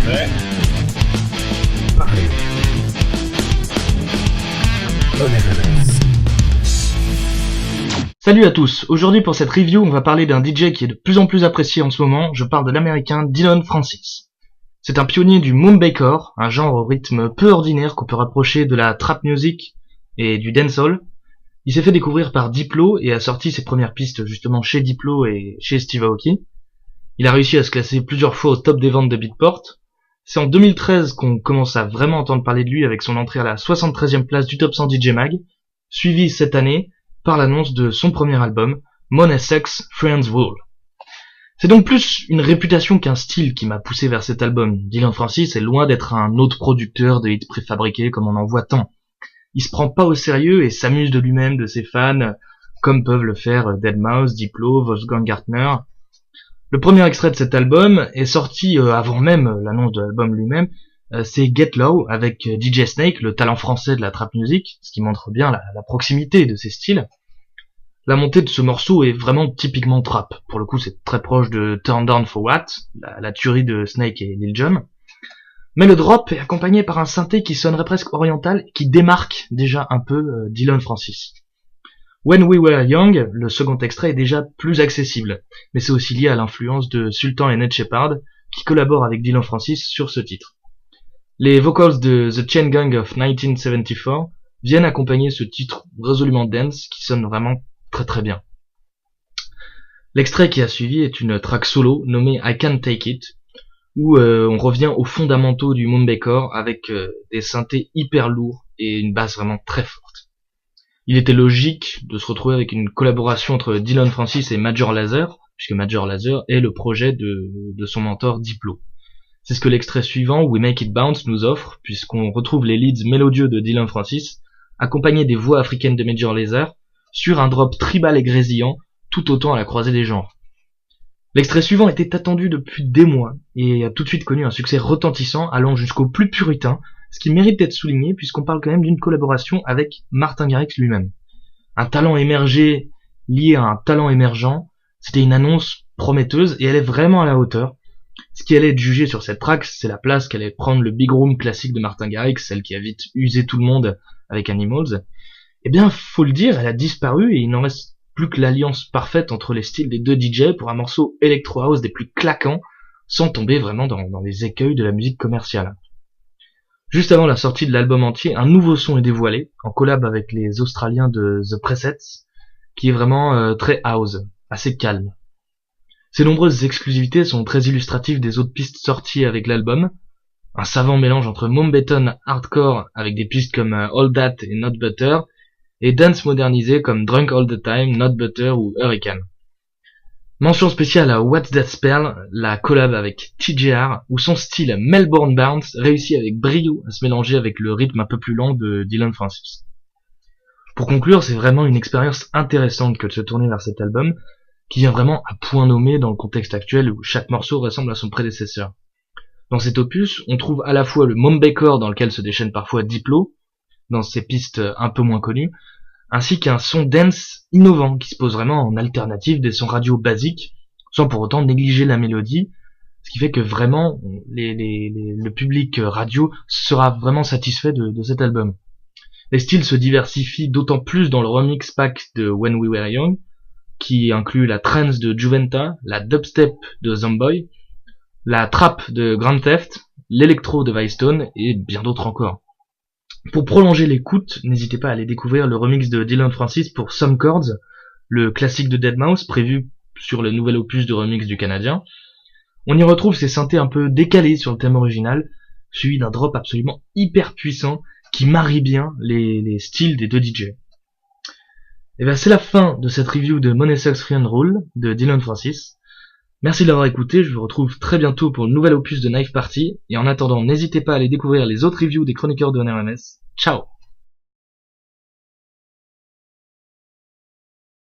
Ouais. Pareil. Bonne RMS. Salut à tous, aujourd'hui pour cette review on va parler d'un DJ qui est de plus en plus apprécié en ce moment, je parle de l'américain Dillon Francis. C'est un pionnier du Moombacore, un genre au rythme peu ordinaire qu'on peut rapprocher de la trap music et du dancehall. Il s'est fait découvrir par Diplo et a sorti ses premières pistes justement chez Diplo et chez Steve Aoki. Il a réussi à se classer plusieurs fois au top des ventes de Beatport. C'est en 2013 qu'on commence à vraiment entendre parler de lui avec son entrée à la 73e place du top 100 DJ Mag, suivi cette année par l'annonce de son premier album, Money Sucks, Friends Rule. C'est donc plus une réputation qu'un style qui m'a poussé vers cet album. Dillon Francis est loin d'être un autre producteur de hits préfabriqués comme on en voit tant. Il se prend pas au sérieux et s'amuse de lui-même, de ses fans, comme peuvent le faire Deadmau5, Diplo, Wolfgang Gartner. Le premier extrait de cet album est sorti avant même l'annonce de l'album lui-même. C'est Get Low avec DJ Snake, le talent français de la trap music, ce qui montre bien la proximité de ces styles. La montée de ce morceau est vraiment typiquement trap. Pour le coup, c'est très proche de Turn Down for What, la tuerie de Snake et Lil Jon. Mais le drop est accompagné par un synthé qui sonnerait presque oriental, qui démarque déjà un peu Dillon Francis. When We Were Young, le second extrait est déjà plus accessible, mais c'est aussi lié à l'influence de Sultan et Ned Shepard, qui collaborent avec Dillon Francis sur ce titre. Les vocals de The Chain Gang of 1974 viennent accompagner ce titre résolument dance qui sonne vraiment très très bien. L'extrait qui a suivi est une track solo nommée I Can't Take It, où on revient aux fondamentaux du Moombacore avec des synthés hyper lourds et une basse vraiment très forte. Il était logique de se retrouver avec une collaboration entre Dillon Francis et Major Lazer, puisque Major Lazer est le projet de son mentor Diplo. C'est ce que l'extrait suivant, We Make It Bounce, nous offre, puisqu'on retrouve les leads mélodieux de Dillon Francis, accompagnés des voix africaines de Major Lazer, sur un drop tribal et grésillant, tout autant à la croisée des genres. L'extrait suivant était attendu depuis des mois, et a tout de suite connu un succès retentissant, allant jusqu'au plus puritain, ce qui mérite d'être souligné, puisqu'on parle quand même d'une collaboration avec Martin Garrix lui-même. Un talent émergé lié à un talent émergent, c'était une annonce prometteuse, et elle est vraiment à la hauteur. Ce qui allait être jugé sur cette track, c'est la place qu'allait prendre le Big Room classique de Martin Garrix, celle qui a vite usé tout le monde avec Animals. Eh bien, faut le dire, elle a disparu et il n'en reste plus que l'alliance parfaite entre les styles des deux DJ pour un morceau electro house des plus claquants, sans tomber vraiment dans les écueils de la musique commerciale. Juste avant la sortie de l'album entier, un nouveau son est dévoilé, en collab avec les Australiens de The Presets, qui est vraiment très house, assez calme. Ces nombreuses exclusivités sont très illustratives des autres pistes sorties avec l'album, un savant mélange entre Moombaton hardcore avec des pistes comme All That et Not Butter, et dance modernisé comme Drunk All the Time, Not Butter ou Hurricane. Mention spéciale à What's That Spell, la collab avec TJR, où son style Melbourne Bounce réussit avec brio à se mélanger avec le rythme un peu plus lent de Dillon Francis. Pour conclure, c'est vraiment une expérience intéressante que de se tourner vers cet album, qui vient vraiment à point nommé dans le contexte actuel où chaque morceau ressemble à son prédécesseur. Dans cet opus, on trouve à la fois le Moombacore dans lequel se déchaîne parfois Diplo, dans ses pistes un peu moins connues, ainsi qu'un son dance innovant qui se pose vraiment en alternative des sons radio basiques, sans pour autant négliger la mélodie, ce qui fait que vraiment le public radio sera vraiment satisfait de cet album. Les styles se diversifient d'autant plus dans le remix pack de When We Were Young, qui inclut la trance de Juventa, la dubstep de Zomboy, la trap de Grand Theft, l'électro de Vicetone et bien d'autres encore. Pour prolonger l'écoute, n'hésitez pas à aller découvrir le remix de Dillon Francis pour Some Chords, le classique de Deadmau5 prévu sur le nouvel opus de remix du Canadien. On y retrouve ces synthés un peu décalés sur le thème original, suivi d'un drop absolument hyper puissant qui marie bien les styles des deux DJ. Et bien c'est la fin de cette review de Money Sucks, Friends Rule de Dillon Francis. Merci de l'avoir écouté, je vous retrouve très bientôt pour le nouvel opus de Knife Party, et en attendant, n'hésitez pas à aller découvrir les autres reviews des chroniqueurs de NRMS. Ciao!